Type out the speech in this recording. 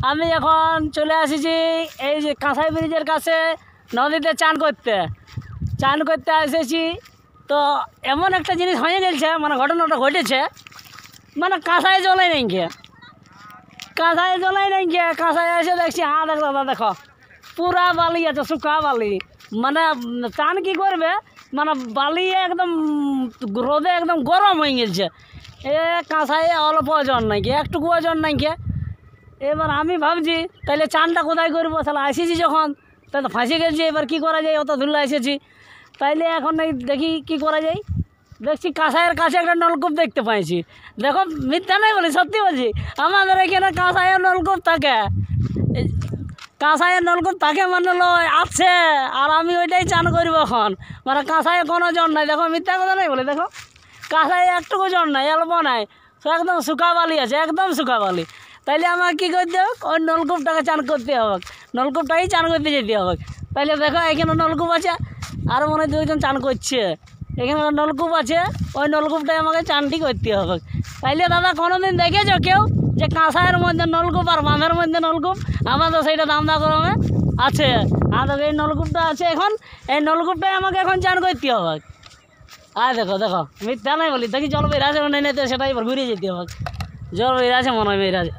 আমি এখন চলে আসিছি এই যে কাঁসাই ব্রিজের কাছে নদীতে চান করতে এসেছি। তো এমন একটা জিনিস হয়ে গেছে, মানে ঘটনাটা ঘটেছে, মানে কাঁসাই জলে নেই গিয়ে কাঁসাই এসে দেখছি দেখ দাদা দেখো পুরা বালি আছে, শুকা বালি। মানে চান কি করবে, মানে বালি একদম রোদে একদম গরম হয়ে গেছে। এ কাঁসাই অল্প ওজন নাই গিয়ে, একটুকু ওজন নাই গিয়ে। এবার আমি ভাবছি তাহলে চানটা কোথায় করবো, তাহলে এসেছি যখন তাহলে ফাঁসে গেছি, এবার কী করা যায়, অত ধুলো এসেছি। তাইলে এখন এই দেখি কি করা যায়। দেখছি কাঁসাইয়ের কাছে একটা নলকূপ দেখতে পাইছি। দেখো মিথ্যা নাই বলি, সত্যি বলছি, আমাদের এখানে কাঁসাইয়ের নলকূপ থাকে, মানে আছে। আর আমি ওইটাই চান করবো এখন, মানে কাঁসাইয়ে কোনো জন নাই। দেখো মিথ্যা কথা নাই বলে, দেখো কাঁসাই একটুকু জন নাই, অল্প নাই, একদম শুকা বালি আছে, একদম শুকা বালি। তাইলে আমার কী করতে হবে, ওই নলকূপটাকে চান করতে হবে, নলকূপটাই চান করতে যেতে হবে। তাইলে দেখো এখানে নলকূপ আছে, আরও মনে হয় দুজন চান করছে, এখানে নলকূপ আছে, ওই নলকূপটাই আমাকে চানটি করতে হবে। তাইলে দাদা কোনো দিন দেখেছো কেউ যে কাঁসাইয়ের মধ্যে নলকূপ আর বাঁধের মধ্যে নলকূপ? আমাদের সেইটা দামদা গরমে আছে, আমাদের এই নলকূপটা আছে। এখন এই নলকূপটাই আমাকে এখন চান করতে হবে। আর দেখো মিথ্যা নাই বলি, দেখি জল বের আছে মনে নেই, সেটাই এবার ঘুরিয়ে যেতে হবে। জল বের আছে মনে হয় বের আছে।